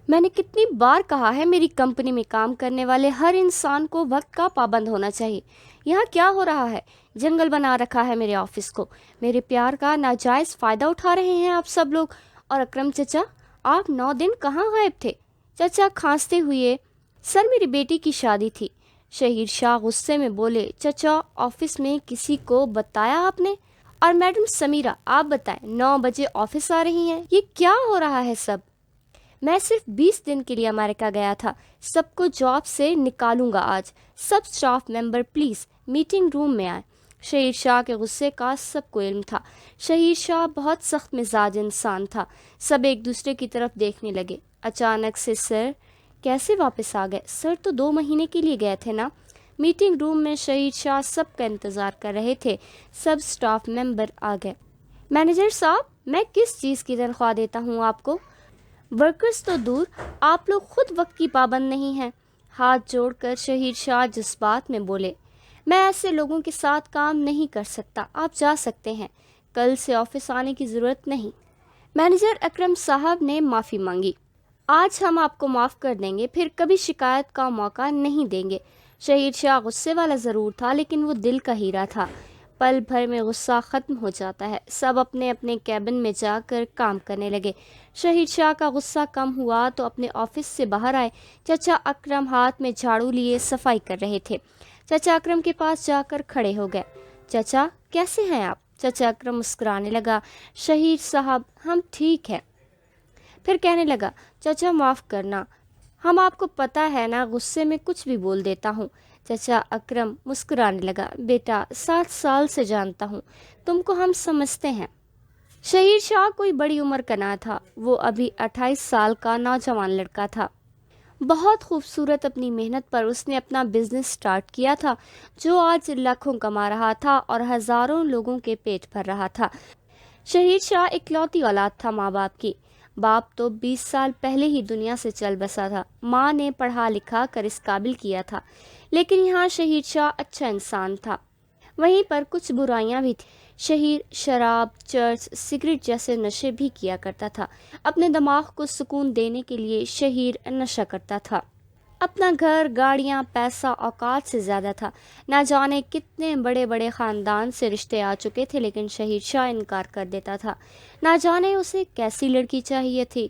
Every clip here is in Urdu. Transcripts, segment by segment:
میں نے کتنی بار کہا ہے میری کمپنی میں کام کرنے والے ہر انسان کو وقت کا پابند ہونا چاہیے۔ یہاں کیا ہو رہا ہے؟ جنگل بنا رکھا ہے میرے آفس کو۔ میرے پیار کا ناجائز فائدہ اٹھا رہے ہیں آپ سب لوگ۔ اور اکرم چچا، آپ 9 دن کہاں غائب تھے؟ چچا کھانستے ہوئے، سر میری بیٹی کی شادی تھی۔ شہیر شاہ غصے میں بولے، چچا آفس میں کسی کو بتایا آپ نے؟ اور میڈم سمیرہ آپ بتائیں، 9 بجے آفس آ رہی ہیں، یہ کیا ہو رہا ہے سب؟ میں صرف 20 دن کے لیے امریکہ گیا تھا، سب کو جاب سے نکالوں گا آج۔ سب staff member please meeting room میں آئیں۔ شہیر شاہ کے غصے کا سب کو علم تھا۔ شہیر شاہ بہت سخت مزاج انسان تھا۔ سب ایک دوسرے کی طرف دیکھنے لگے۔ اچانک سے، سر کیسے واپس آ گئے؟ سر تو 2 مہینے کے لیے گئے تھے نا۔ میٹنگ روم میں شہیر شاہ سب کا انتظار کر رہے تھے۔ سب اسٹاف ممبر آ گئے۔ مینیجر صاحب، میں کس چیز کی تنخواہ دیتا ہوں آپ کو؟ ورکرز تو دور، آپ لوگ خود وقت کی پابند نہیں ہیں۔ ہاتھ جوڑ کر شہیر شاہ جذبات میں بولے، میں ایسے لوگوں کے ساتھ کام نہیں کر سکتا، آپ جا سکتے ہیں، کل سے آفس آنے کی ضرورت نہیں۔ مینیجر اکرم صاحب نے معافی مانگی، آج ہم آپ کو معاف کر دیں گے، پھر کبھی شکایت کا موقع نہیں دیں گے۔ شہیر شاہ غصے والا ضرور تھا، لیکن وہ دل کا ہیرا تھا۔ پل بھر میں غصہ ختم ہو جاتا ہے۔ سب اپنے اپنے کیبن میں جا کر کام کرنے لگے۔ شہیر شاہ کا غصہ کم ہوا تو اپنے آفس سے باہر آئے۔ چچا اکرم ہاتھ میں جھاڑو لیے صفائی کر رہے تھے۔ چچا اکرم کے پاس جا کر کھڑے ہو گئے۔ چچا کیسے ہیں آپ؟ چچا اکرم مسکرانے لگا، شہیر صاحب ہم ٹھیک ہیں۔ پھر کہنے لگا، چچا معاف کرنا، ہم آپ کو پتہ ہے نا غصے میں کچھ بھی بول دیتا ہوں۔ چچا اکرم مسکرانے لگا، بیٹا 7 سال سے جانتا ہوں، تم کو ہم سمجھتے ہیں۔ شہیر شاہ کوئی بڑی عمر کا نہ تھا، وہ ابھی 28 سال کا نوجوان لڑکا تھا۔ بہت خوبصورت اپنی محنت پر اس نے اپنا بزنس سٹارٹ کیا تھا، جو آج لاکھوں کما رہا تھا اور ہزاروں لوگوں کے پیٹ بھر رہا تھا۔ شہیر شاہ اکلوتی اولاد تھا ماں باپ کی۔ باپ تو 20 سال پہلے ہی دنیا سے چل بسا تھا۔ ماں نے پڑھا لکھا کر اس قابل کیا تھا، لیکن یہاں شہیر شاہ اچھا انسان تھا، وہیں پر کچھ برائیاں بھی تھیں۔ شہیر شراب، چرس، سگریٹ جیسے نشے بھی کیا کرتا تھا۔ اپنے دماغ کو سکون دینے کے لیے شہیر نشہ کرتا تھا۔ اپنا گھر، گاڑیاں، پیسہ اوقات سے زیادہ تھا۔ نہ جانے کتنے بڑے بڑے خاندان سے رشتے آ چکے تھے، لیکن شہیر شاہ انکار کر دیتا تھا۔ نہ جانے اسے کیسی لڑکی چاہیے تھی،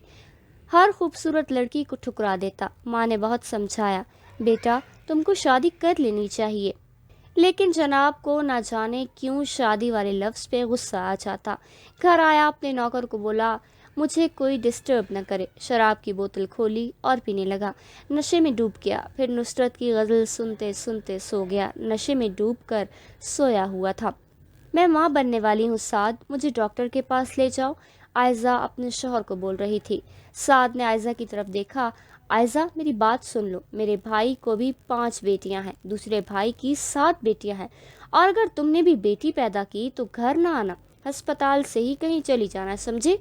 ہر خوبصورت لڑکی کو ٹھکرا دیتا۔ ماں نے بہت سمجھایا، بیٹا تم کو شادی کر لینی چاہیے، لیکن جناب کو نہ جانے کیوں شادی والے لفظ پہ غصہ آ جاتا۔ گھر آیا، اپنے نوکر کو بولا مجھے کوئی ڈسٹرب نہ کرے۔ شراب کی بوتل کھولی اور پینے لگا۔ نشے میں ڈوب گیا، پھر نصرت کی غزل سنتے سنتے سو گیا۔ نشے میں ڈوب کر سویا ہوا تھا۔ میں ماں بننے والی ہوں سعد، مجھے ڈاکٹر کے پاس لے جاؤ، عائزہ اپنے شوہر کو بول رہی تھی۔ سعد نے عائزہ کی طرف دیکھا، عائزہ میری بات سن لو، میرے بھائی کو بھی 5 بیٹیاں ہیں، دوسرے بھائی کی 7 بیٹیاں ہیں، اور اگر تم نے بھی بیٹی پیدا کی تو گھر نہ آنا، ہسپتال سے ہی کہیں چلی جانا، سمجھے؟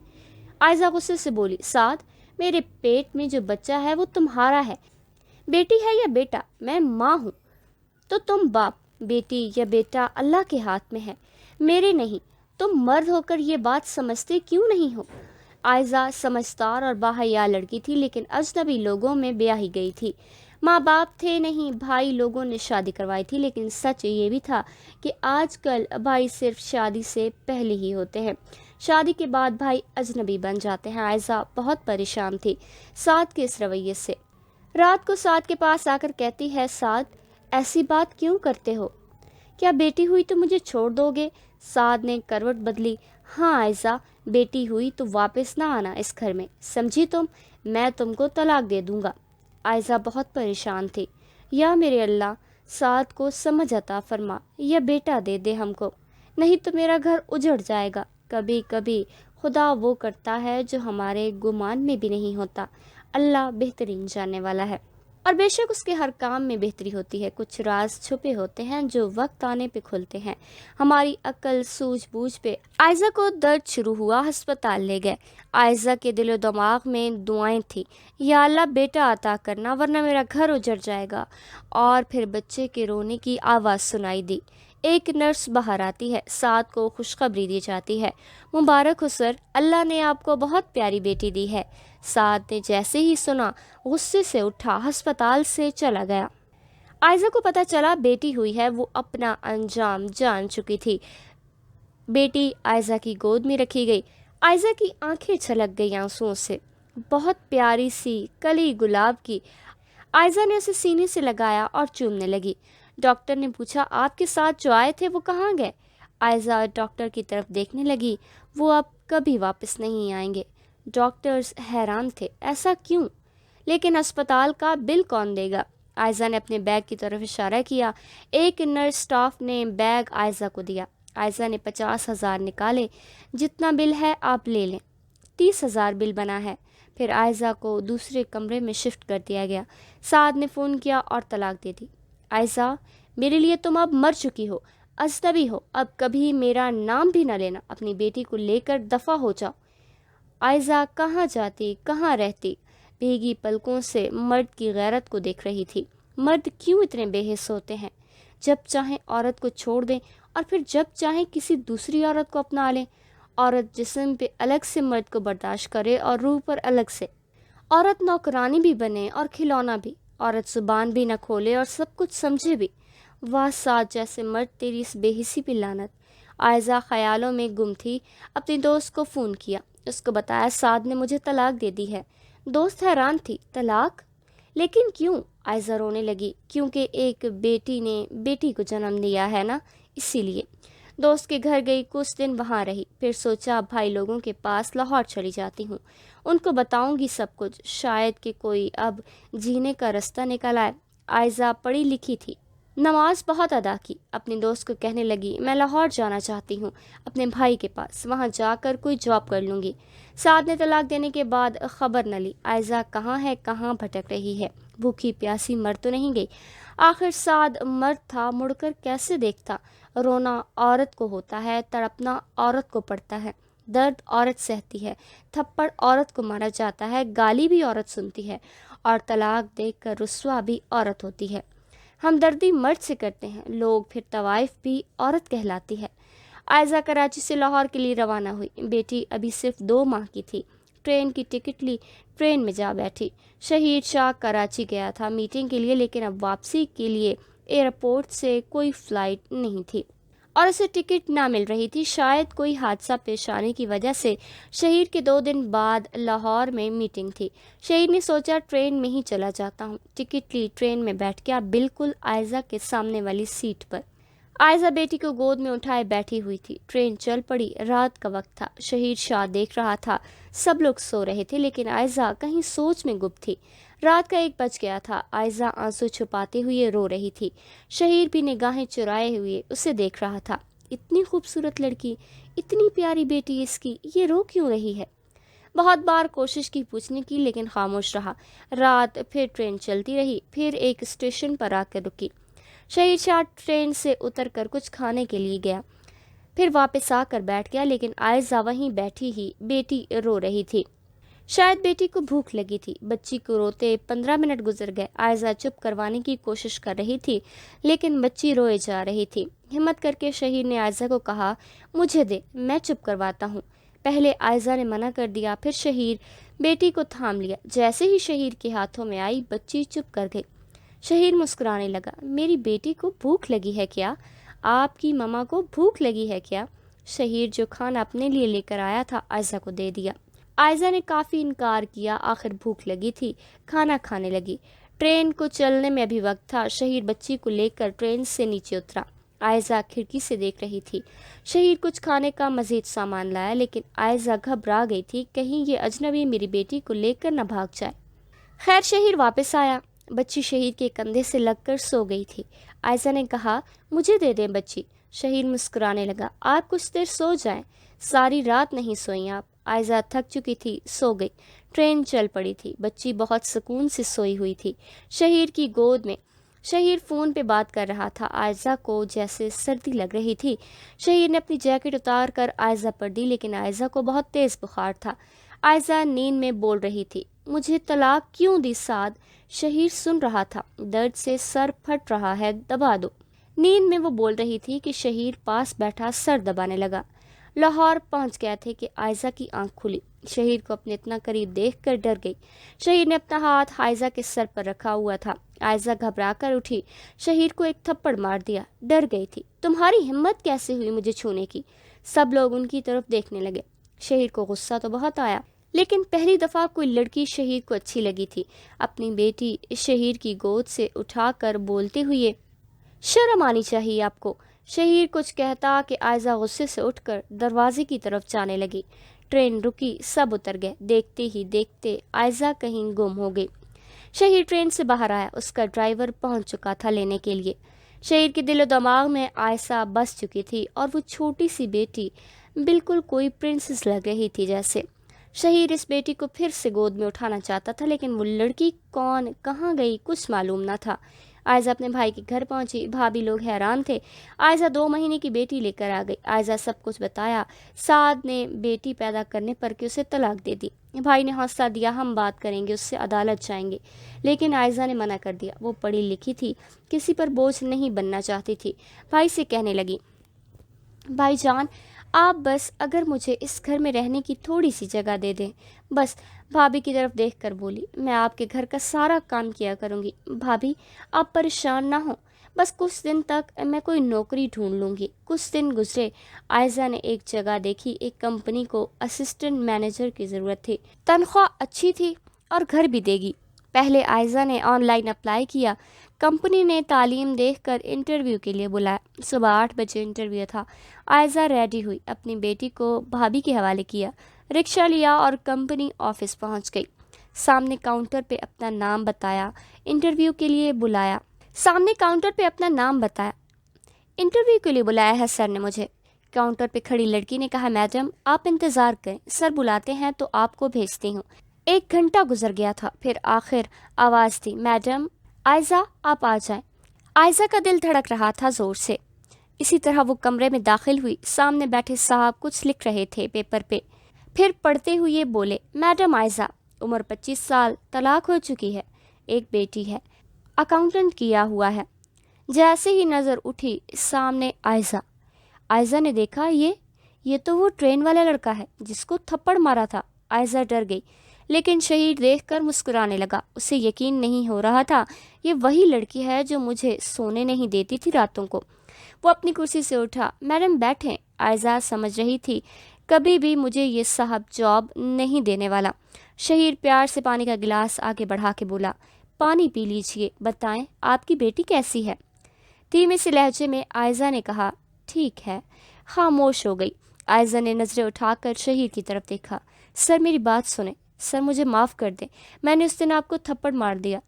عائزہ غصے سے بولی، سعد میرے پیٹ میں جو بچہ ہے وہ تمہارا ہے، بیٹی ہے یا بیٹا، میں ماں ہوں تو تم باپ، بیٹی یا بیٹا اللہ کے ہاتھ میں ہے، میرے نہیں۔ تم مرد ہو کر یہ بات سمجھتے کیوں نہیں ہو؟ عائزہ سمجھدار اور باحیا لڑکی تھی، لیکن اجنبی لوگوں میں بیاہی گئی تھی۔ ماں باپ تھے نہیں، بھائی لوگوں نے شادی کروائی تھی، لیکن سچ یہ بھی تھا کہ آج کل بھائی صرف شادی سے پہلے ہی ہوتے ہیں، شادی کے بعد بھائی اجنبی بن جاتے ہیں۔ عائزہ بہت پریشان تھی سعد کے اس رویے سے۔ رات کو سعد کے پاس آ کر کہتی ہے، سعد ایسی بات کیوں کرتے ہو؟ کیا بیٹی ہوئی تو مجھے چھوڑ دو گے؟ سعد نے کروٹ بدلی، ہاں عائزہ، بیٹی ہوئی تو واپس نہ آنا اس گھر میں، سمجھی تم؟ میں تم کو طلاق دے دوں گا۔ عائزہ بہت پریشان تھی، یا میرے اللہ، سعد کو سمجھ عطا فرما، یا بیٹا دے دے ہم کو، نہیں تو میرا گھر اجڑ جائے گا۔ کبھی کبھی خدا وہ کرتا ہے جو ہمارے گمان میں بھی نہیں ہوتا، اللہ بہترین جاننے والا ہے، اور بے شک اس کے ہر کام میں بہتری ہوتی ہے۔ کچھ راز چھپے ہوتے ہیں جو وقت آنے پہ کھلتے ہیں، ہماری عقل سوجھ بوجھ پہ۔ عائزہ کو درد شروع ہوا، ہسپتال لے گئے۔ عائزہ کے دل و دماغ میں دعائیں تھیں، یا اللہ بیٹا عطا کرنا ورنہ میرا گھر اجڑ جائے گا۔ اور پھر بچے کے رونے کی آواز سنائی دی۔ ایک نرس باہر آتی ہے، سعد کو خوشخبری دی جاتی ہے، مبارک ہو سر، اللہ نے آپ کو بہت پیاری بیٹی دی ہے۔ سعد نے جیسے ہی سنا غصے سے اٹھا ہسپتال سے چلا گیا۔ عائزہ کو پتہ چلا بیٹی ہوئی ہے، وہ اپنا انجام جان چکی تھی۔ بیٹی عائزہ کی گود میں رکھی گئی۔ عائزہ کی آنکھیں چھلک گئی آنسوؤں سے، بہت پیاری سی کلی گلاب کی۔ عائزہ نے اسے سینے سے لگایا اور چومنے لگی۔ ڈاکٹر نے پوچھا، آپ کے ساتھ جو آئے تھے وہ کہاں گئے؟ عائزہ ڈاکٹر کی طرف دیکھنے لگی، وہ اب کبھی واپس نہیں آئیں گے۔ ڈاکٹرز حیران تھے، ایسا کیوں؟ لیکن اسپتال کا بل کون دے گا؟ عائزہ نے اپنے بیگ کی طرف اشارہ کیا۔ ایک نرس اسٹاف نے بیگ عائزہ کو دیا۔ عائزہ نے 50,000 نکالے۔ جتنا بل ہے آپ لے لیں۔ 30,000 بل بنا ہے۔ پھر عائزہ کو دوسرے کمرے میں شفٹ کر دیا گیا۔ سعد نے فون کیا اور طلاق دے دی۔ عائزہ، میرے لیے تم اب مر چکی ہو، اجنبی ہو، اب کبھی میرا نام بھی نہ لینا، اپنی بیٹی کو لے کر دفع ہو جاؤ۔ عائزہ کہاں جاتی، کہاں رہتی؟ بھیگی پلکوں سے مرد کی غیرت کو دیکھ رہی تھی۔ مرد کیوں اتنے بے حس ہوتے ہیں؟ جب چاہیں عورت کو چھوڑ دیں اور پھر جب چاہیں کسی دوسری عورت کو اپنا لیں۔ عورت جسم پہ الگ سے مرد کو برداشت کرے اور روح پر الگ سے۔ عورت نوکرانی بھی بنے اور کھلونا بھی۔ عورت زبان بھی نہ کھولے اور سب کچھ سمجھے بھی۔ واہ سعد جیسے مرد، تیری اس بے حسی پہ لعنت۔ عائزہ خیالوں میں گم تھی۔ اپنی دوست کو فون کیا، اس کو بتایا سعد نے مجھے طلاق دے دی ہے۔ دوست حیران تھی، طلاق؟ لیکن کیوں؟ عائزہ رونے لگی۔ کیونکہ ایک بیٹی نے بیٹی کو جنم دیا ہے نا، اسی لیے۔ دوست کے گھر گئی، کچھ دن وہاں رہی، پھر سوچا بھائی لوگوں کے پاس لاہور چلی جاتی ہوں، ان کو بتاؤں گی سب کچھ، شاید کہ کوئی اب جینے کا رستہ نکل آئے۔ عائزہ پڑھی لکھی تھی، نماز بہت ادا کی۔ اپنی دوست کو کہنے لگی، میں لاہور جانا چاہتی ہوں اپنے بھائی کے پاس، وہاں جا کر کوئی جاب کر لوں گی۔ سعد نے طلاق دینے کے بعد خبر نہ لی۔ عائزہ کہاں ہے، کہاں بھٹک رہی ہے، بھوکی پیاسی مر تو نہیں گئی؟ آخر سعد مرد تھا، مڑ کر کیسے دیکھتا؟ رونا عورت کو ہوتا ہے، تڑپنا عورت کو پڑتا ہے، درد عورت سہتی ہے، تھپڑ عورت کو مارا جاتا ہے، گالی بھی عورت سنتی ہے، اور طلاق دیکھ کر رسوا بھی عورت ہوتی ہے۔ ہمدردی مرد سے کرتے ہیں لوگ، پھر طوائف بھی عورت کہلاتی ہے۔ عائزہ کراچی سے لاہور کے لیے روانہ ہوئی۔ بیٹی ابھی صرف 2 ماہ کی تھی۔ ٹرین کی ٹکٹ لی، ٹرین میں جا بیٹھی۔ شہید شاہ کراچی گیا تھا میٹنگ کے لیے، لیکن اب واپسی کے لیے ایئرپورٹ سے کوئی فلائٹ نہیں تھی اور اسے ٹکٹ نہ مل رہی تھی۔ شاید کوئی حادثہ پیش آنے کی وجہ سے شہید کے 2 دن بعد لاہور میں میٹنگ تھی۔ شہید نے سوچا ٹرین میں ہی چلا جاتا ہوں۔ ٹکٹ لی، ٹرین میں بیٹھ گیا، بالکل عائزہ کے سامنے والی سیٹ پر۔ عائزہ بیٹی کو گود میں اٹھائے بیٹھی ہوئی تھی۔ ٹرین چل پڑی، رات کا وقت تھا۔ شہید شاہ دیکھ رہا تھا، سب لوگ سو رہے تھے، لیکن عائزہ کہیں سوچ میں گم تھی۔ رات کا 1 بج گیا تھا۔ عائزہ آنسو چھپاتے ہوئے رو رہی تھی۔ شہید بھی نگاہیں چرائے ہوئے اسے دیکھ رہا تھا۔ اتنی خوبصورت لڑکی، اتنی پیاری بیٹی اس کی، یہ رو کیوں رہی ہے؟ بہت بار کوشش کی پوچھنے کی، لیکن خاموش رہا۔ رات پھر ٹرین چلتی رہی، پھر ایک اسٹیشن پر آ کر رکی۔ شہید شاہ ٹرین سے اتر کر کچھ کھانے کے لیے گیا، پھر واپس آ کر بیٹھ گیا، لیکن عائزہ وہیں بیٹھی ہی بیٹی رو رہی تھی۔ شاید بیٹی کو بھوک لگی تھی۔ بچی کو روتے 15 منٹ گزر گئے۔ عائزہ چپ کروانے کی کوشش کر رہی تھی، لیکن بچی روئے جا رہی تھی۔ ہمت کر کے شہید نے عائزہ کو کہا، مجھے دے، میں چپ کرواتا ہوں۔ پہلے عائزہ نے منع کر دیا، پھر شہید بیٹی کو تھام لیا۔ جیسے ہی شہید کے ہاتھوں میں آئی، بچی چپ کر گئی۔ شہید مسکرانے لگا، میری بیٹی کو بھوک لگی ہے کیا؟ آپ کی ماما کو بھوک لگی ہے کیا؟ شہید جو کھانا اپنے لیے لے کر آیا تھا عائزہ کو دے دیا۔ عائزہ نے کافی انکار کیا، آخر بھوک لگی تھی، کھانا کھانے لگی۔ ٹرین کو چلنے میں ابھی وقت تھا۔ شہید بچی کو لے کر ٹرین سے نیچے اترا۔ عائزہ کھڑکی سے دیکھ رہی تھی۔ شہید کچھ کھانے کا مزید سامان لایا، لیکن عائزہ گھبرا گئی تھی، کہیں یہ اجنبی میری بیٹی کو لے کر نہ بھاگ جائے۔ خیر شہید واپس آیا۔ بچی شہید کے کندھے سے لگ کر سو گئی تھی۔ عائزہ نے کہا، مجھے دے دیں بچی۔ شہید مسکرانے لگا، آپ کچھ دیر سو جائیں، ساری رات نہیں سوئیں آپ۔ عائزہ تھک چکی تھی، سو گئی۔ ٹرین چل پڑی تھی۔ بچی بہت سکون سے سوئی ہوئی تھی شہید کی گود میں۔ شہید فون پہ بات کر رہا تھا۔ عائزہ کو جیسے سردی لگ رہی تھی۔ شہید نے اپنی جیکٹ اتار کر عائزہ پر دی، لیکن عائزہ کو بہت تیز بخار تھا۔ عائزہ نیند میں بول رہی تھی، مجھے طلاق کیوں دی سعد؟ شہید سن رہا تھا، درد سے سر پھٹ رہا ہے، دبا دو۔ نیند میں وہ بول رہی تھی کہ شہید پاس بیٹھا سر دبانے لگا۔ لاہور پہنچ گئے تھے کہ عائزہ کی آنکھ کھلی۔ شہیر کو اپنے اتنا قریب دیکھ کر ڈر گئی۔ شہیر نے اپنا ہاتھ عائزہ کے سر پر رکھا ہوا تھا۔ عائزہ گھبرا کر اٹھی، شہیر کو ایک تھپڑ مار دیا۔ ڈر گئی تھی۔ تمہاری ہمت کیسے ہوئی مجھے چھونے کی؟ سب لوگ ان کی طرف دیکھنے لگے۔ شہیر کو غصہ تو بہت آیا، لیکن پہلی دفعہ کوئی لڑکی شہیر کو اچھی لگی تھی۔ اپنی بیٹی شہیر کی گود سے اٹھا کر بولتے ہوئے، شرم آنی چاہیے آپ کو۔ شہیر کچھ کہتا کہ عائزہ غصے سے اٹھ کر دروازے کی طرف جانے لگی۔ ٹرین رکی، سب اتر گئے۔ دیکھتے ہی دیکھتے عائزہ کہیں گم ہو گئی۔ شہیر ٹرین سے باہر آیا، اس کا ڈرائیور پہنچ چکا تھا لینے کے لیے۔ شہیر کے دل و دماغ میں عائزہ بس چکی تھی اور وہ چھوٹی سی بیٹی بالکل کوئی پرنسس لگ رہی تھی جیسے۔ شہیر اس بیٹی کو پھر سے گود میں اٹھانا چاہتا تھا، لیکن وہ لڑکی کون، کہاں گئی، کچھ معلوم نہ تھا۔ عائزہ اپنے بھائی کے گھر پہنچی۔ بھابھی لوگ حیران تھے۔ عائزہ 2 مہینے کی بیٹی لے کر آ گئی۔ عائزہ سب کچھ بتایا۔ سعد نے بیٹی پیدا کرنے پر کہ اسے طلاق دے دی۔ بھائی نے حوصلہ دیا، ہم بات کریں گے، اس سے عدالت جائیں گے، لیکن عائزہ نے منع کر دیا۔ وہ پڑھی لکھی تھی، کسی پر بوجھ نہیں بننا چاہتی تھی۔ بھائی سے کہنے لگی، بھائی جان آپ بس اگر مجھے اس گھر میں رہنے کی تھوڑی سی جگہ دے دیں، بس۔ بھابھی کی طرف دیکھ کر بولی، میں آپ کے گھر کا سارا کام کیا کروں گی۔ بھابھی آپ پریشان نہ ہوں، بس کچھ دن تک میں کوئی نوکری ڈھونڈ لوں گی۔ کچھ دن گزرے۔ عائزہ نے ایک جگہ دیکھی، ایک کمپنی کو اسسٹنٹ مینیجر کی ضرورت تھی۔ تنخواہ اچھی تھی اور گھر بھی دے گی۔ پہلے عائزہ نے آن لائن اپلائی کیا۔ کمپنی نے تعلیم دیکھ کر انٹرویو کے لیے بلایا۔ صبح 8 بجے انٹرویو تھا۔ عائزہ ریڈی ہوئی، اپنی بیٹی کو بھابھی کے حوالے کیا، رکشہ لیا اور کمپنی آفس پہنچ گئی۔ سامنے کاؤنٹر پہ اپنا نام بتایا، انٹرویو کے لیے بلایا۔ انٹرویو کے لیے بلایا ہے سر نے مجھے۔ کاؤنٹر پہ کھڑی لڑکی نے کہا، میڈم آپ انتظار کریں، سر بلاتے ہیں تو آپ کو بھیجتی ہوں۔ 1 گھنٹہ گزر گیا تھا، پھر آخر آواز دی، میڈم عائزہ آپ آ جائیں۔ عائزہ کا دل دھڑک رہا تھا زور سے۔ اسی طرح وہ کمرے میں داخل ہوئی۔ سامنے بیٹھے صاحب کچھ لکھ رہے تھے پیپر پہ، پھر پڑھتے ہوئے بولے، میڈم عائزہ، عمر 25 سال، طلاق ہو چکی ہے، ایک بیٹی ہے، اکاؤنٹنٹ کیا ہوا ہے۔ جیسے ہی نظر اٹھی سامنے عائزہ نے دیکھا، یہ تو وہ ٹرین والا لڑکا ہے جس کو تھپڑ مارا تھا۔ عائزہ ڈر گئی، لیکن شہیر دیکھ کر مسکرانے لگا۔ اسے یقین نہیں ہو رہا تھا، یہ وہی لڑکی ہے جو مجھے سونے نہیں دیتی تھی راتوں کو۔ وہ اپنی کرسی سے اٹھا، میڈم بیٹھیں۔ عائزہ سمجھ رہی تھی کبھی بھی مجھے یہ صاحب جاب نہیں دینے والا۔ شہیر پیار سے پانی کا گلاس آگے بڑھا کے بولا، پانی پی لیجئے، بتائیں آپ کی بیٹی کیسی ہے؟ دھیمے سے لہجے میں عائزہ نے کہا، ٹھیک ہے۔ خاموش ہو گئی۔ عائزہ نے نظریں اٹھا کر شہیر کی طرف دیکھا، سر میری بات سنیں، سر مجھے معاف کر دیں، میں نے اس دن آپ کو تھپڑ مار دیا۔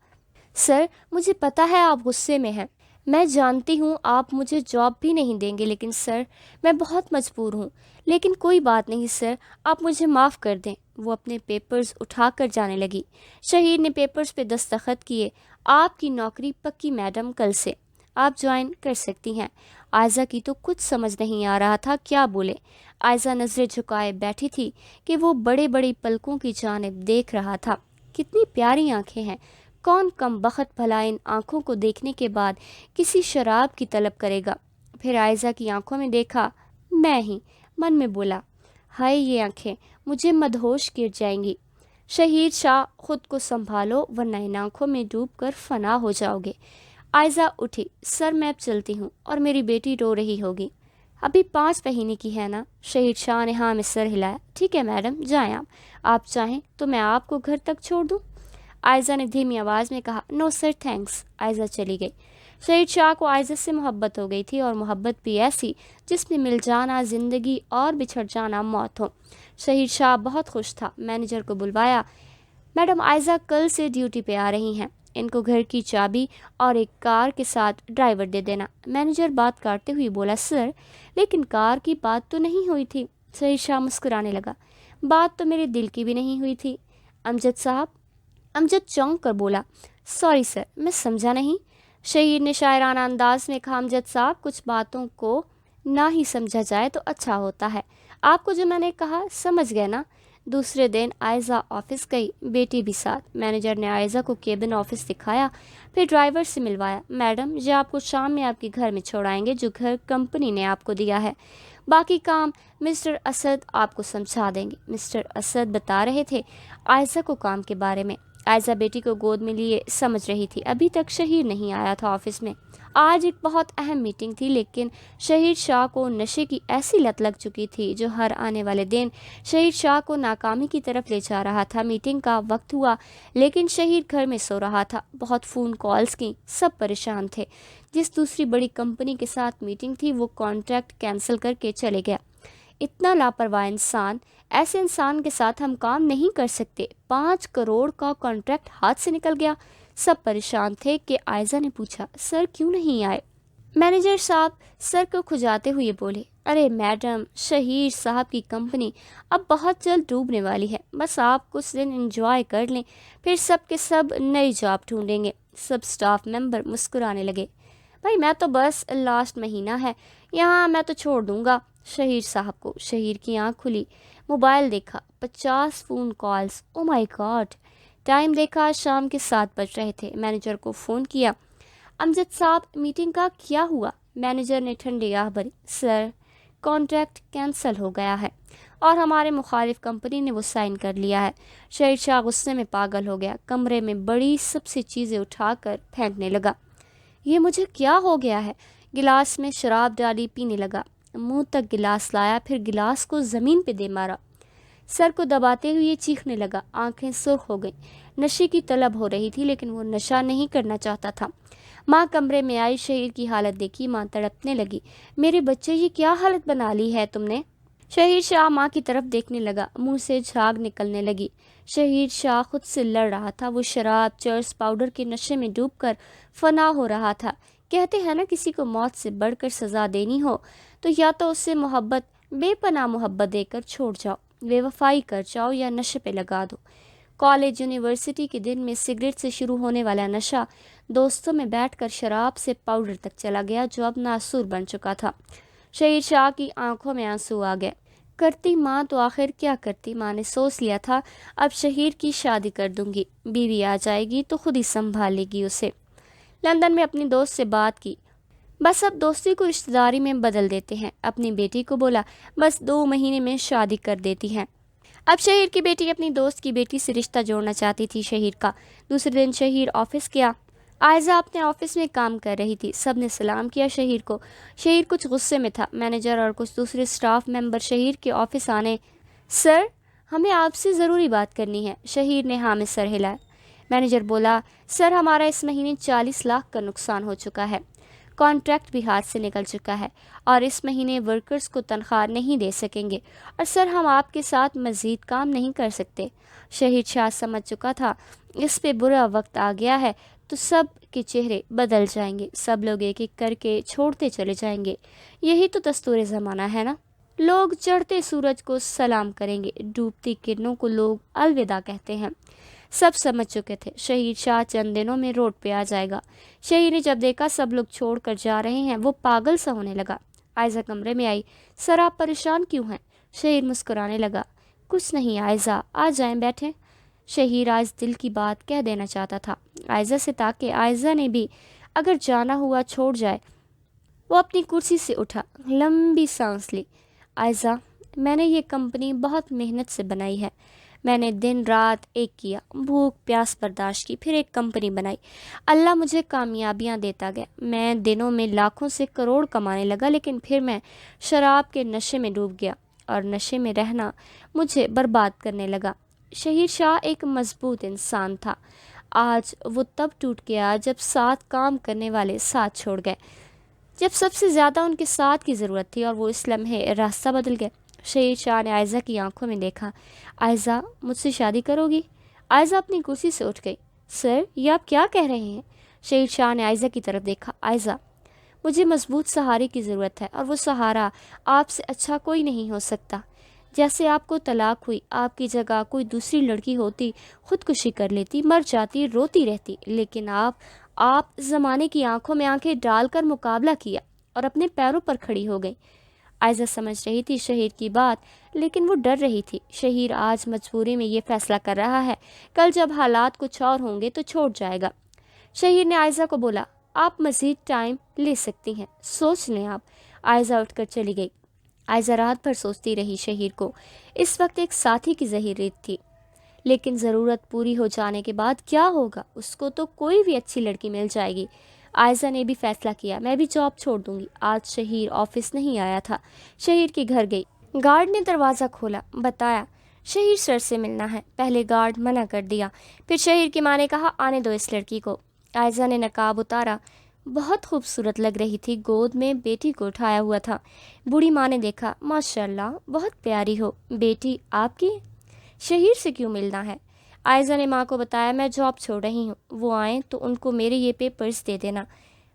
سر مجھے پتا ہے آپ غصے میں ہیں، میں جانتی ہوں آپ مجھے جاب بھی نہیں دیں گے، لیکن سر میں بہت مجبور ہوں۔ لیکن کوئی بات نہیں سر، آپ مجھے معاف کر دیں۔ وہ اپنے پیپرز اٹھا کر جانے لگی۔ شہیر نے پیپرز پہ دستخط کیے، آپ کی نوکری پکی میڈم، کل سے آپ جوائن کر سکتی ہیں۔ عائزہ کی تو کچھ سمجھ نہیں آ رہا تھا کیا بولے۔ عائزہ نظریں جھکائے بیٹھی تھی کہ وہ بڑے بڑے پلکوں کی جانب دیکھ رہا تھا۔ کتنی پیاری آنکھیں ہیں، کون کم بخت بھلا ان آنکھوں کو دیکھنے کے بعد کسی شراب کی طلب کرے گا۔ پھر عائزہ کی آنکھوں میں دیکھا، میں ہی من میں بولا، ہائے یہ آنکھیں مجھے مدہوش گر جائیں گی۔ شہید شاہ خود کو سنبھالو ورنہ ان آنکھوں میں ڈوب کر فنا ہو جاؤ گے۔ عائزہ اٹھی، سر میں اب چلتی ہوں اور میری بیٹی رو رہی ہوگی، ابھی 5 مہینے کی ہے نا؟ شہید شاہ نے ہاں میں سر ہلایا، ٹھیک ہے میڈم جائیں آپ چاہیں تو میں آپ کو گھر تک چھوڑ دوں؟ عائزہ نے دھیمی آواز میں کہا، نو سر تھینکس۔ عائزہ چلی گئی۔ شہید شاہ کو عائزہ سے محبت ہو گئی تھی، اور محبت بھی ایسی جس میں مل جانا زندگی اور بچھڑ جانا موت ہو۔ شہید شاہ بہت خوش تھا۔ مینیجر کو بلوایا، میڈم عائزہ کل سے ڈیوٹی پہ آ رہی ہیں، ان کو گھر کی چابی اور ایک کار کے ساتھ ڈرائیور دے دینا۔ مینیجر بات کاٹتے ہوئے بولا، سر لیکن کار کی بات تو نہیں ہوئی تھی۔ شہید شاہ مسکرانے لگا، بات تو میرے دل کی بھی نہیں ہوئی تھی امجد صاحب۔ امجد چونک کر بولا، سوری سر میں سمجھا نہیں۔ شہید نے شاعرانہ انداز میں کہا، امجد صاحب کچھ باتوں کو نہ ہی سمجھا جائے تو اچھا ہوتا ہے، آپ کو جو میں نے کہا سمجھ گئے نا؟ دوسرے دن عائزہ آفس گئی، بیٹی بھی ساتھ۔ مینیجر نے عائزہ کو کیبن آفس دکھایا، پھر ڈرائیور سے ملوایا۔ میڈم یہ آپ کو شام میں آپ کے گھر میں چھوڑائیں گے، جو گھر کمپنی نے آپ کو دیا ہے۔ باقی کام مسٹر اسد آپ کو سمجھا دیں گے۔ مسٹر اسد بتا رہے تھے عائزہ کو کام کے بارے میں۔ عائزہ بیٹی کو گود میں لیے سمجھ رہی تھی۔ ابھی تک شہیر نہیں آیا تھا آفس میں۔ آج ایک بہت اہم میٹنگ تھی، لیکن شہیر شاہ کو نشے کی ایسی لت لگ چکی تھی جو ہر آنے والے دن شہیر شاہ کو ناکامی کی طرف لے جا رہا تھا۔ میٹنگ کا وقت ہوا لیکن شہیر گھر میں سو رہا تھا۔ بہت فون کالز کی، سب پریشان تھے۔ جس دوسری بڑی کمپنی کے ساتھ میٹنگ تھی وہ کانٹریکٹ کینسل کر کے چلے گیا۔ اتنا لاپرواہ انسان، ایسے انسان کے ساتھ ہم کام نہیں کر سکتے۔ 5 کروڑ کا کانٹریکٹ ہاتھ سے نکل گیا۔ سب پریشان تھے کہ عائزہ نے پوچھا، سر کیوں نہیں آئے؟ مینیجر صاحب سر کو کھجاتے ہوئے بولے، ارے میڈم، شہیر صاحب کی کمپنی اب بہت جلد ڈوبنے والی ہے، بس آپ کچھ دن انجوائے کر لیں، پھر سب کے سب نئی جاب ڈھونڈیں گے۔ سب سٹاف ممبر مسکرانے لگے۔ بھائی میں تو بس لاسٹ مہینہ ہے یہاں، میں تو چھوڑ دوں گا شہیر صاحب کو۔ شہیر کی آنکھ کھلی، موبائل دیکھا، 50 فون کالز، او مائی گاڈ۔ ٹائم دیکھا، شام کے 7 بج رہے تھے۔ مینیجر کو فون کیا، امجد صاحب میٹنگ کا کیا ہوا؟ مینیجر نے ٹھنڈی آہ بھری، سر کانٹریکٹ کینسل ہو گیا ہے اور ہمارے مخالف کمپنی نے وہ سائن کر لیا ہے۔ شہیر شاہ غصے میں پاگل ہو گیا، کمرے میں بڑی سب سے چیزیں اٹھا کر پھینکنے لگا۔ یہ مجھے کیا ہو گیا ہے؟ گلاس میں شراب ڈالی، پینے لگا، منہ تک گلاس لایا، پھر گلاس کو زمین پہ دے مارا، سر کو دباتے ہوئے چیخنے لگا، آنکھیں سرخ ہو گئیں۔ نشے کی طلب ہو رہی تھی لیکن وہ نشہ نہیں کرنا چاہتا تھا۔ ماں کمرے میں آئی، شہیر کی حالت دیکھی، ماں تڑپنے لگی، میرے بچے یہ کیا حالت بنا لی ہے تم نے؟ شہیر شاہ ماں کی طرف دیکھنے لگا، منہ سے جھاگ نکلنے لگی۔ شہیر شاہ خود سے لڑ رہا تھا، وہ شراب، چرس، پاؤڈر کے نشے میں ڈوب کر فنا ہو رہا تھا۔ کہتے ہیں نا، کسی کو موت سے بڑھ کر سزا دینی ہو تو یا تو اس سے محبت، بے پناہ محبت دے کر چھوڑ جاؤ، بے وفائی کر جاؤ، یا نشے پہ لگا دو۔ کالج، یونیورسٹی کے دن میں سگریٹ سے شروع ہونے والا نشہ دوستوں میں بیٹھ کر شراب سے پاؤڈر تک چلا گیا جو اب ناسور بن چکا تھا۔ شہیر شاہ کی آنکھوں میں آنسو آ گئے۔ کرتی ماں تو آخر کیا کرتی؟ ماں نے سوچ لیا تھا اب شہیر کی شادی کر دوں گی، بیوی آ جائے گی تو خود ہی سنبھال لے گی اسے۔ لندن میں اپنی دوست سے بات کی، بس اب دوستی کو رشتہ داری میں بدل دیتے ہیں۔ اپنی بیٹی کو بولا، بس 2 مہینے میں شادی کر دیتی ہیں۔ اب شہیر کی بیٹی اپنی دوست کی بیٹی سے رشتہ جوڑنا چاہتی تھی شہیر کا۔ دوسرے دن شہیر آفس گیا۔ عائزہ اپنے آفس میں کام کر رہی تھی۔ سب نے سلام کیا شہیر کو۔ شہیر کچھ غصے میں تھا۔ مینیجر اور کچھ دوسرے سٹاف ممبر شہیر کے آفس آنے، سر ہمیں آپ سے ضروری بات کرنی ہے۔ شہیر نے ہاں میں سر ہلایا۔ مینیجر بولا، سر ہمارا اس مہینے 40 لاکھ کا نقصان ہو چکا ہے، کانٹریکٹ بھی ہاتھ سے نکل چکا ہے اور اس مہینے ورکرز کو تنخواہ نہیں دے سکیں گے، اور سر ہم آپ کے ساتھ مزید کام نہیں کر سکتے۔ شہیر شاہ سمجھ چکا تھا اس پہ برا وقت آ گیا ہے تو سب کے چہرے بدل جائیں گے، سب لوگ ایک ایک کر کے چھوڑتے چلے جائیں گے۔ یہی تو دستور زمانہ ہے نا، لوگ چڑھتے سورج کو سلام کریں گے، ڈوبتی کرنوں کو لوگ الوداع کہتے ہیں۔ سب سمجھ چکے تھے شہیر شاہ چند دنوں میں روڈ پہ آ جائے گا۔ شہیر نے جب دیکھا سب لوگ چھوڑ کر جا رہے ہیں وہ پاگل سا ہونے لگا۔ عائزہ کمرے میں آئی، سر آپ پریشان کیوں ہیں؟ شہیر مسکرانے لگا، کچھ نہیں عائزہ، آ جائیں بیٹھیں۔ شہیر آج دل کی بات کہہ دینا چاہتا تھا عائزہ سے، تاکہ عائزہ نے بھی اگر جانا ہوا چھوڑ جائے۔ وہ اپنی کرسی سے اٹھا، لمبی سانس لی، عائزہ میں نے یہ کمپنی بہت محنت سے بنائی ہے، میں نے دن رات ایک کیا، بھوک پیاس برداشت کی، پھر ایک کمپنی بنائی۔ اللہ مجھے کامیابیاں دیتا گیا، میں دنوں میں لاکھوں سے کروڑ کمانے لگا، لیکن پھر میں شراب کے نشے میں ڈوب گیا اور نشے میں رہنا مجھے برباد کرنے لگا۔ شہیر شاہ ایک مضبوط انسان تھا۔ آج وہ تب ٹوٹ گیا جب 7 کام کرنے والے ساتھ چھوڑ گئے، جب سب سے زیادہ ان کے ساتھ کی ضرورت تھی، اور وہ اس لمحے راستہ بدل گئے۔ شہیر شاہ نے عائزہ کی آنکھوں میں دیکھا، عائزہ مجھ سے شادی کرو گی؟ عائزہ اپنی کرسی سے اٹھ گئی، سر یہ آپ کیا کہہ رہے ہیں؟ شہیر شاہ نے عائزہ کی طرف دیکھا، عائزہ مجھے مضبوط سہارے کی ضرورت ہے، اور وہ سہارا آپ سے اچھا کوئی نہیں ہو سکتا۔ جیسے آپ کو طلاق ہوئی، آپ کی جگہ کوئی دوسری لڑکی ہوتی خودکشی کر لیتی، مر جاتی، روتی رہتی، لیکن آپ زمانے کی آنکھوں میں آنکھیں ڈال کر مقابلہ کیا اور اپنے پیروں پر کھڑی ہو گئی۔ عائزہ سمجھ رہی تھی شہیر کی بات، لیکن وہ ڈر رہی تھی۔ شہیر آج مجبوری میں یہ فیصلہ کر رہا ہے، کل جب حالات کچھ اور ہوں گے تو چھوڑ جائے گا۔ شہیر نے عائزہ کو بولا، آپ مزید ٹائم لے سکتی ہیں، سوچ لیں آپ۔ عائزہ اٹھ کر چلی گئی۔ آئزہ رات بھر سوچتی رہی شہیر کو اس وقت ایک ساتھی کی ضرورت تھی، لیکن ضرورت پوری ہو جانے کے بعد کیا ہوگا؟ اس کو تو کوئی بھی اچھی لڑکی مل جائے گی۔ آئزہ نے بھی فیصلہ کیا، میں بھی جاب چھوڑ دوں گی۔ آج شہیر آفس نہیں آیا تھا، شہیر کے گھر گئی۔ گارڈ نے دروازہ کھولا، بتایا شہیر سر سے ملنا ہے۔ پہلے گارڈ منع کر دیا، پھر شہیر کی ماں نے کہا آنے دو اس لڑکی کو۔ آئزہ نے نقاب اتارا، بہت خوبصورت لگ رہی تھی، گود میں بیٹی کو اٹھایا ہوا تھا۔ بوڑھی ماں نے دیکھا، ماشاءاللہ بہت پیاری ہو، بیٹی آپ کی؟ شہیر سے کیوں ملنا ہے؟ آئزہ نے ماں کو بتایا میں جاب چھوڑ رہی ہوں، وہ آئیں تو ان کو میرے یہ پیپرز دے دینا۔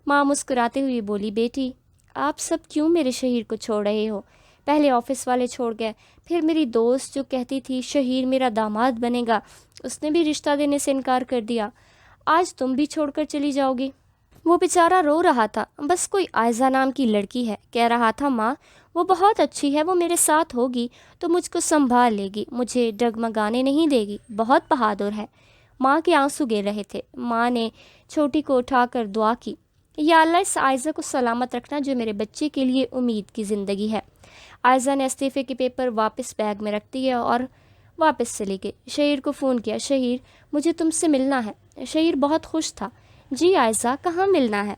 ماں مسکراتے ہوئے بولی، بیٹی آپ سب کیوں میرے شہیر کو چھوڑ رہے ہو؟ پہلے آفس والے چھوڑ گئے، پھر میری دوست جو کہتی تھی شہیر میرا داماد بنے گا، اس نے بھی رشتہ دینے سے انکار کر دیا، آج تم بھی چھوڑ کر چلی جاؤ گی۔ وہ بیچارہ رو رہا تھا، بس کوئی آئزہ نام کی لڑکی ہے، کہہ رہا تھا ماں وہ بہت اچھی ہے، وہ میرے ساتھ ہوگی تو مجھ کو سنبھال لے گی، مجھے ڈگمگانے نہیں دے گی، بہت بہادر ہے۔ ماں کے آنسو گر رہے تھے۔ ماں نے چھوٹی کو اٹھا کر دعا کی، یا اللہ اس آئزہ کو سلامت رکھنا جو میرے بچے کے لیے امید کی زندگی ہے۔ آئزہ نے استعفے کے پیپر واپس بیگ میں رکھ دیے اور واپس چلی گئی۔ شہیر کو فون کیا، شہیر مجھے تم سے ملنا ہے۔ شہیر بہت خوش تھا، جی آئزہ کہاں ملنا ہے؟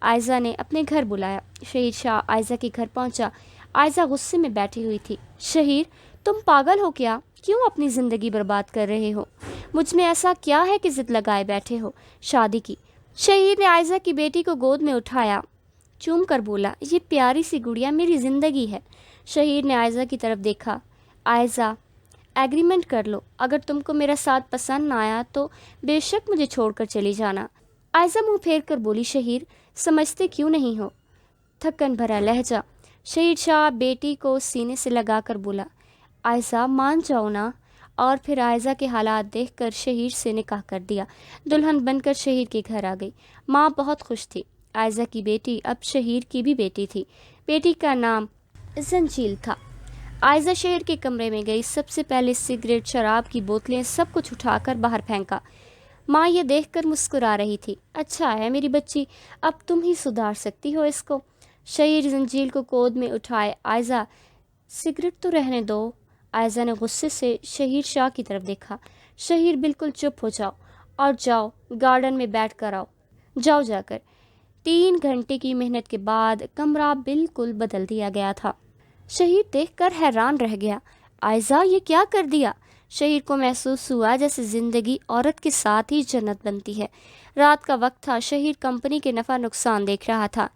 آئزہ نے اپنے گھر بلایا۔ شہیر شاہ آئزہ کے گھر پہنچا۔ آئزہ غصے میں بیٹھی ہوئی تھی۔ شہیر تم پاگل ہو کیا؟ کیوں اپنی زندگی برباد کر رہے ہو؟ مجھ میں ایسا کیا ہے کہ ضد لگائے بیٹھے ہو شادی کی؟ شہیر نے آئزہ کی بیٹی کو گود میں اٹھایا، چوم کر بولا، یہ پیاری سی گڑیا میری زندگی ہے۔ شہیر نے آئزہ کی طرف دیکھا، آئزہ ایگریمنٹ کر لو، اگر تم کو میرا ساتھ پسند نہ آیا تو بے شک مجھے چھوڑ کر چلی جانا۔ آئزہ منہ پھیر کر بولی، شہیر سمجھتے کیوں نہیں ہو؟ تھکن بھرا لہجہ۔ شہیر شاہ بیٹی کو سینے سے لگا کر بولا، آئزہ مان جاؤ نا۔ اور پھر آئزہ کے حالات دیکھ کر شہیر سے نکاح کر دیا، دلہن بن کر شہیر کے گھر آ گئی۔ ماں بہت خوش تھی، آئزہ کی بیٹی اب شہیر کی بھی بیٹی تھی۔ بیٹی کا نام زنجیل تھا۔ آئزہ شہیر کے کمرے میں گئی، سب سے پہلے سگریٹ، شراب کی بوتلیں سب کچھ اٹھا کر باہر پھینکا۔ ماں یہ دیکھ کر مسکرا رہی تھی، اچھا ہے میری بچی، اب تم ہی سدھار سکتی ہو اس کو۔ شہیر زنجیل کو گود میں اٹھائے، آئزہ سگریٹ تو رہنے دو۔ آئزہ نے غصے سے شہیر شاہ کی طرف دیکھا۔ شہیر بالکل چپ ہو جاؤ اور جاؤ گارڈن میں بیٹھ کر آؤ، جاؤ جا کر۔ 3 گھنٹے کی محنت کے بعد کمرہ بالکل بدل دیا گیا تھا۔ شہیر دیکھ کر حیران رہ گیا، آئزہ یہ کیا کر دیا؟ شہیر کو محسوس ہوا جیسے زندگی عورت کے ساتھ ہی جنت بنتی ہے۔ رات کا وقت تھا، شہیر کمپنی کے نفع نقصان دیکھ رہا تھا۔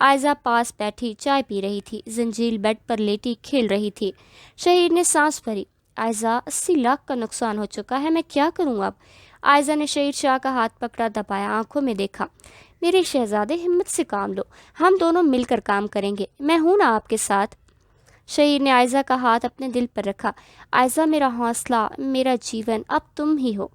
آئزہ پاس بیٹھی چائے پی رہی تھی، زنجیل بیڈ پر لیٹی کھیل رہی تھی۔ شہیر نے سانس بھری، آئزہ 80 لاکھ کا نقصان ہو چکا ہے، میں کیا کروں اب؟ آئزہ نے شہیر شاہ کا ہاتھ پکڑا، دبایا، آنکھوں میں دیکھا، میرے شہزادے ہمت سے کام لو، ہم دونوں مل کر کام کریں گے، میں ہوں نا آپ کے ساتھ۔ شہیر نے آئزہ کا ہاتھ اپنے دل پر رکھا، آئزہ میرا حوصلہ، میرا جیون اب تم ہی ہو۔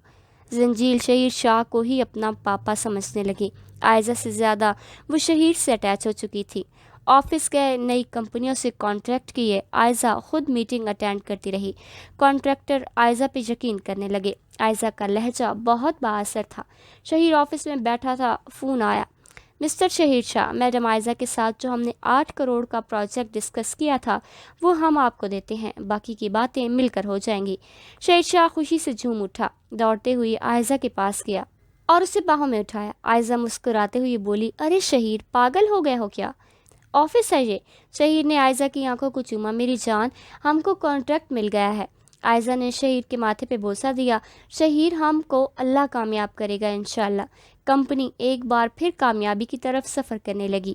زنجیل شہیر شاہ کو ہی اپنا پاپا سمجھنے لگی۔ آئزہ سے زیادہ وہ شہیر سے اٹیچ ہو چکی تھی۔ آفس گئے، نئی کمپنیوں سے کانٹریکٹ کیے، آئزہ خود میٹنگ اٹینڈ کرتی رہی۔ کانٹریکٹر آئزہ پہ یقین کرنے لگے۔ آئزہ کا لہجہ بہت با اثر تھا۔ شہیر آفس میں بیٹھا تھا، فون آیا، مسٹر شہیر شاہ، میڈم آئزہ کے ساتھ جو ہم نے 8 کروڑ کا پروجیکٹ ڈسکس کیا تھا وہ ہم آپ کو دیتے ہیں، باقی کی باتیں مل کر ہو جائیں گی۔ شہیر شاہ خوشی سے جھوم اٹھا، دوڑتے ہوئے آئزہ کے پاس گیا اور اسے باہوں میں اٹھایا۔ آئزہ مسکراتے ہوئے بولی، ارے شہیر پاگل ہو گئے ہو کیا؟ آفس ہے یہ۔ شہیر نے آئزہ کی آنکھوں کو چوما، میری جان ہم کو کانٹریکٹ مل گیا ہے۔ آئزہ نے شہیر کے ماتھے پہ بوسہ دیا، شہیر ہم کو اللہ کامیاب کرے گا انشاءاللہ۔ کمپنی ایک بار پھر کامیابی کی طرف سفر کرنے لگی۔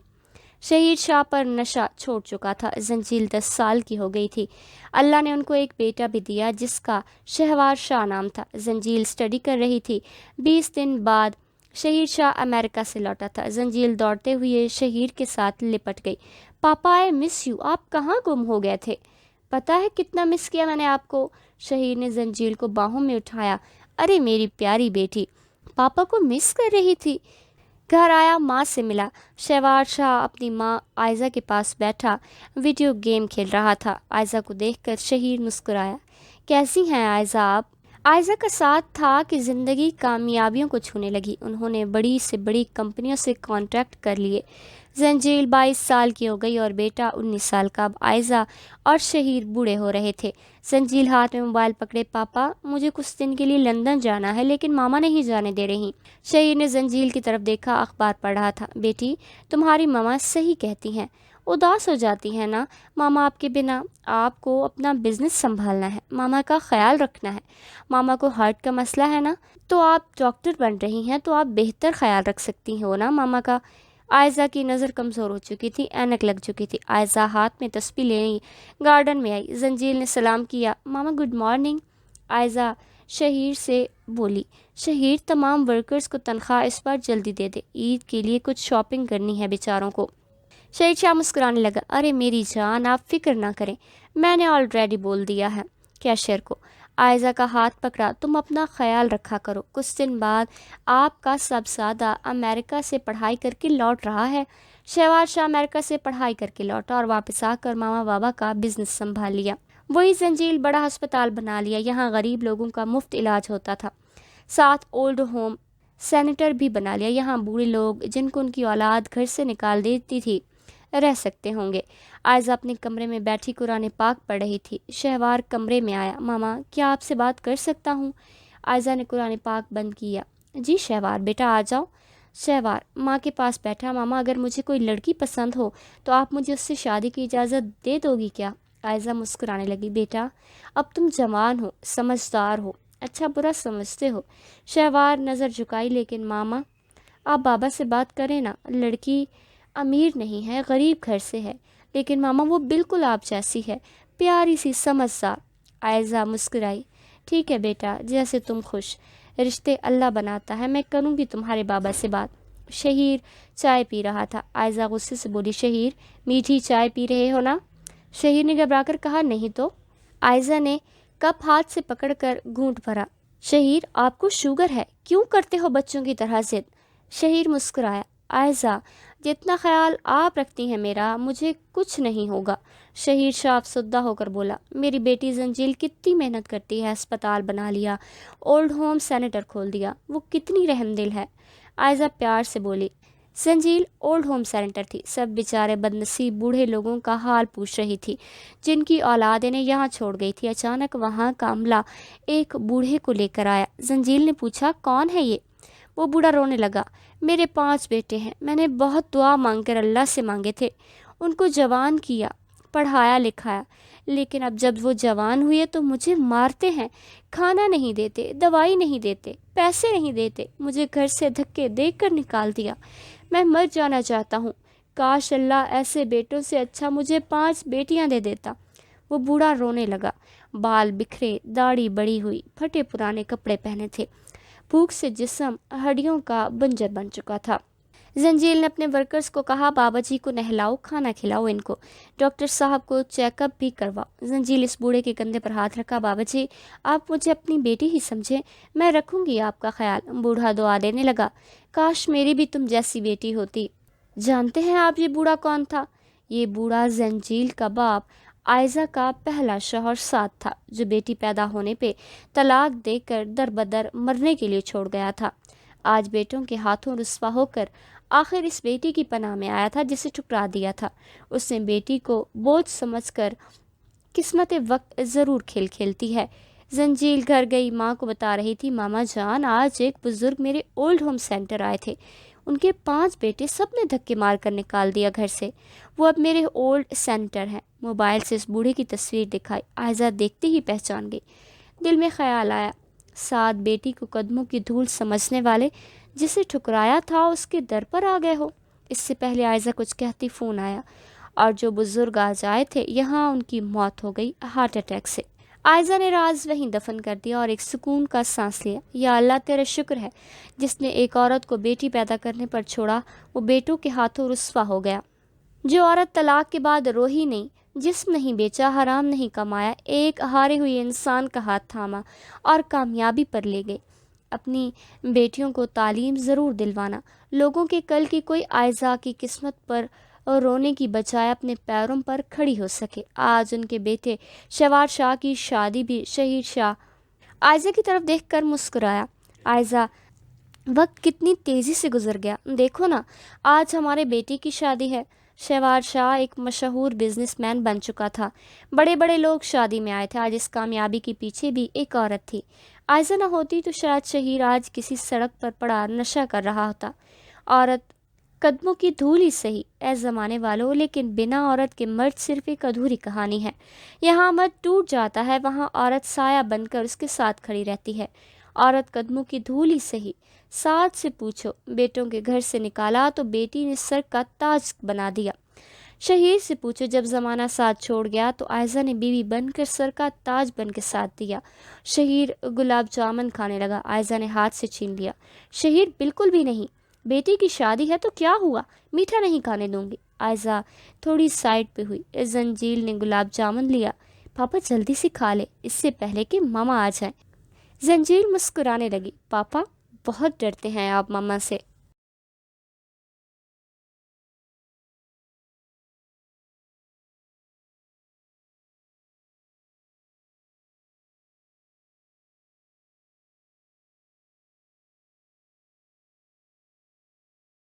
شہیر شاہ پر نشہ چھوڑ چکا تھا، زنجیل 10 سال کی ہو گئی تھی۔ اللہ نے ان کو ایک بیٹا بھی دیا جس کا شہوار شاہ نام تھا۔ زنجیل اسٹڈی کر رہی تھی۔ 20 دن بعد شہیر شاہ امریکہ سے لوٹا تھا۔ زنجیل دوڑتے ہوئے شہیر کے ساتھ لپٹ گئی، پاپا آئی مس یو، آپ کہاں گم ہو گئے تھے؟ پتہ ہے کتنا مس کیا میں نے آپ کو۔ شہیر نے زنجیل کو باہوں میں اٹھایا، ارے میری پیاری بیٹی، پاپا کو مس کر رہی تھی۔ گھر آیا، ماں سے ملا۔ شہوار شاہ اپنی ماں آئزہ کے پاس بیٹھا ویڈیو گیم کھیل رہا تھا۔ آئزہ کو دیکھ کر شہیر مسکرایا، کیسی ہیں آئزہ آپ؟ عائزہ کا ساتھ تھا کہ زندگی کامیابیوں کو چھونے لگی۔ انہوں نے بڑی سے بڑی کمپنیوں سے کانٹریکٹ کر لیے۔ زنجیل 22 سال کی ہو گئی اور بیٹا 19 سال کا۔ اب عائزہ اور شہیر بوڑھے ہو رہے تھے۔ زنجیل ہاتھ میں موبائل پکڑے، پاپا مجھے کچھ دن کے لیے لندن جانا ہے لیکن ماما نہیں جانے دے رہی۔ شہیر نے زنجیل کی طرف دیکھا، اخبار پڑھ رہا تھا۔ بیٹی تمہاری ماما صحیح کہتی ہیں، اداس ہو جاتی ہے نا ماما آپ کے بنا۔ آپ کو اپنا بزنس سنبھالنا ہے، ماما کا خیال رکھنا ہے۔ ماما کو ہارٹ کا مسئلہ ہے نا، تو آپ ڈاکٹر بن رہی ہیں تو آپ بہتر خیال رکھ سکتی ہو نا ماما کا۔ عائزہ کی نظر کمزور ہو چکی تھی، اینک لگ چکی تھی۔ عائزہ ہاتھ میں تسبیح لے گارڈن میں آئی۔ زنجیل نے سلام کیا، ماما گڈ مارننگ۔ عائزہ شہیر سے بولی، شہیر تمام ورکرز کو تنخواہ اس بار جلدی دے دے، عید کے لیے کچھ شاپنگ کرنی ہے بیچاروں کو۔ شہیر شاہ مسکرانے لگا، ارے میری جان آپ فکر نہ کریں، میں نے آلریڈی بول دیا ہے کیشیئر کو۔ عائزہ کا ہاتھ پکڑا، تم اپنا خیال رکھا کرو، کچھ دن بعد آپ کا صاحبزادہ امریکہ سے پڑھائی کر کے لوٹ رہا ہے۔ شہوار شاہ امریکہ سے پڑھائی کر کے لوٹا اور واپس آ کر ماما بابا کا بزنس سنبھال لیا۔ وہی زنجیل بڑا ہسپتال بنا لیا، یہاں غریب لوگوں کا مفت علاج ہوتا تھا۔ ساتھ اولڈ ہوم سینٹر بھی بنا لیا، یہاں بوڑھے لوگ جن کو ان کی اولاد گھر سے نکال دیتی تھی رہ سکتے ہوں گے۔ عائزہ اپنے کمرے میں بیٹھی قرآن پاک پڑھ رہی تھی۔ شہوار کمرے میں آیا، ماما کیا آپ سے بات کر سکتا ہوں؟ عائزہ نے قرآن پاک بند کیا۔ جی شہوار بیٹا آ جاؤ۔ شہوار ماں کے پاس بیٹھا، ماما اگر مجھے کوئی لڑکی پسند ہو تو آپ مجھے اس سے شادی کی اجازت دے دو گی کیا؟ عائزہ مسکرانے لگی، بیٹا اب تم جوان ہو، سمجھدار ہو، اچھا برا سمجھتے ہو۔ شہوار نظر جھکائی، لیکن ماما آپ بابا سے بات کریں نا، لڑکی امیر نہیں ہے، غریب گھر سے ہے، لیکن ماما وہ بالکل آپ جیسی ہے، پیاری سی، سمجھدار۔ عائزہ مسکرائی، ٹھیک ہے بیٹا جیسے تم خوش، رشتے اللہ بناتا ہے، میں کروں گی تمہارے بابا سے بات۔ شہیر چائے پی رہا تھا۔ عائزہ غصے سے بولی، شہیر میٹھی چائے پی رہے ہو نا؟ شہیر نے گھبرا کر کہا، نہیں تو۔ عائزہ نے کپ ہاتھ سے پکڑ کر گھونٹ بھرا۔ شہیر آپ کو شوگر ہے، کیوں کرتے ہو بچوں کی طرح ضد؟ شہیر مسکرایا، عائزہ جتنا خیال آپ رکھتی ہیں میرا، مجھے کچھ نہیں ہوگا۔ شہیر شاہ افسردہ ہو کر بولا، میری بیٹی زنجیل کتنی محنت کرتی ہے، اسپتال بنا لیا، اولڈ ہوم سینٹر کھول دیا، وہ کتنی رحم دل ہے۔ عائزہ پیار سے بولی، زنجیل اولڈ ہوم سینٹر تھی، سب بیچارے بد نصیب بوڑھے لوگوں کا حال پوچھ رہی تھی جن کی اولاد انہیں یہاں چھوڑ گئی تھی۔ اچانک وہاں کا عملہ ایک بوڑھے کو لے کر آیا۔ زنجیل نے پوچھا، کون ہے یہ؟ وہ بوڑھا رونے لگا، میرے 5 بیٹے ہیں، میں نے بہت دعا مانگ کر اللہ سے مانگے تھے، ان کو جوان کیا، پڑھایا لکھایا، لیکن اب جب وہ جوان ہوئے تو مجھے مارتے ہیں، کھانا نہیں دیتے، دوائی نہیں دیتے، پیسے نہیں دیتے، مجھے گھر سے دھکے دے کر نکال دیا، میں مر جانا چاہتا ہوں، کاش اللہ ایسے بیٹوں سے اچھا مجھے 5 بیٹیاں دے دیتا۔ وہ بوڑھا رونے لگا، بال بکھرے، داڑھی بڑی ہوئی، پھٹے پرانے کپڑے پہنے تھے، بھوک سے جسم ہڈیوں کا بنجر بن چکا تھا۔ زنجیل نے اپنے ورکرز کو کہا، بابا جی کو نہلاؤ، کھانا کھلاؤ، ان کو ڈاکٹر صاحب کو چیک اپ بھی کرواؤ۔ زنجیل اس بوڑھے کے کندھے پر ہاتھ رکھا، بابا جی آپ مجھے اپنی بیٹی ہی سمجھیں، میں رکھوں گی آپ کا خیال۔ بوڑھا دعا دینے لگا، کاش میری بھی تم جیسی بیٹی ہوتی۔ جانتے ہیں آپ یہ بوڑھا کون تھا؟ یہ بوڑھا زنجیل کا باپ عائزہ کا پہلا شوہر ساتھ تھا، جو بیٹی پیدا ہونے پہ طلاق دے کر در بدر مرنے کے لیے چھوڑ گیا تھا۔ آج بیٹوں کے ہاتھوں رسوا ہو کر آخر اس بیٹی کی پناہ میں آیا تھا جسے ٹھکرا دیا تھا۔ اس نے بیٹی کو بوجھ سمجھ کر، قسمت وقت ضرور کھیل کھیلتی ہے۔ زنجیل گھر گئی، ماں کو بتا رہی تھی، ماما جان آج ایک بزرگ میرے اولڈ ہوم سینٹر آئے تھے، ان کے 5 بیٹے سب نے دھکے مار کر نکال دیا گھر سے، وہ اب میرے اولڈ سینٹر ہیں۔ موبائل سے اس بوڑھے کی تصویر دکھائی، عائزہ دیکھتے ہی پہچان گئی۔ دل میں خیال آیا، 7 بیٹی کو قدموں کی دھول سمجھنے والے جسے ٹھکرایا تھا اس کے در پر آ گئے ہو۔ اس سے پہلے عائزہ کچھ کہتی فون آیا، اور جو بزرگ آج آئے تھے یہاں ان کی موت ہو گئی ہارٹ اٹیک سے۔ عائزہ نے راز وہیں دفن کر دیا اور ایک سکون کا سانس لیا۔ یا اللہ تیرا شکر ہے، جس نے ایک عورت کو بیٹی پیدا کرنے پر چھوڑا وہ بیٹوں کے ہاتھوں رسوا ہو گیا۔ جو عورت طلاق کے بعد روئی نہیں، جسم نہیں بیچا، حرام نہیں کمایا، ایک ہارے ہوئے انسان کا ہاتھ تھاما اور کامیابی پر لے گئے۔ اپنی بیٹیوں کو تعلیم ضرور دلوانا۔ لوگوں کے کل کی کوئی عائزہ کی قسمت پر رونے کی بجائے اپنے پیروں پر کھڑی ہو سکے۔ آج ان کے بیٹے شہوار شاہ کی شادی بھی شہیر شاہ آئزہ کی طرف دیکھ کر مسکرایا۔ آئزہ، وقت کتنی تیزی سے گزر گیا، دیکھو نا، آج ہمارے بیٹی کی شادی ہے۔ شہوار شاہ ایک مشہور بزنس مین بن چکا تھا، بڑے بڑے لوگ شادی میں آئے تھے۔ آج اس کامیابی کے پیچھے بھی ایک عورت تھی۔ آئزہ نہ ہوتی تو شاید شہیر آج کسی سڑک پر پڑا نشہ کر رہا ہوتا۔ عورت قدموں کی دھول ہی سہی اے زمانے والوں، لیکن بنا عورت کے مرد صرف ایک ادھوری کہانی ہے۔ یہاں مرد ٹوٹ جاتا ہے، وہاں عورت سایہ بن کر اس کے ساتھ کھڑی رہتی ہے۔ عورت قدموں کی دھول ہی سہی، ساتھ سے پوچھو، بیٹوں کے گھر سے نکالا تو بیٹی نے سر کا تاج بنا دیا۔ شہیر سے پوچھو، جب زمانہ ساتھ چھوڑ گیا تو آئزہ نے بیوی بن کر سر کا تاج بن کے ساتھ دیا۔ شہیر گلاب جامن کھانے لگا، آئزہ نے ہاتھ سے چھین لیا۔ شہیر، بالکل بھی نہیں، بیٹی کی شادی ہے تو کیا ہوا، میٹھا نہیں کھانے دوں گی۔ آئزہ تھوڑی سائڈ پہ ہوئی۔ زنجیل نے گلاب جامن لیا۔ پاپا جلدی سے کھا لے اس سے پہلے کہ ماما آ جائیں۔ زنجیل مسکرانے لگی۔ پاپا، بہت ڈرتے ہیں آپ ماما سے۔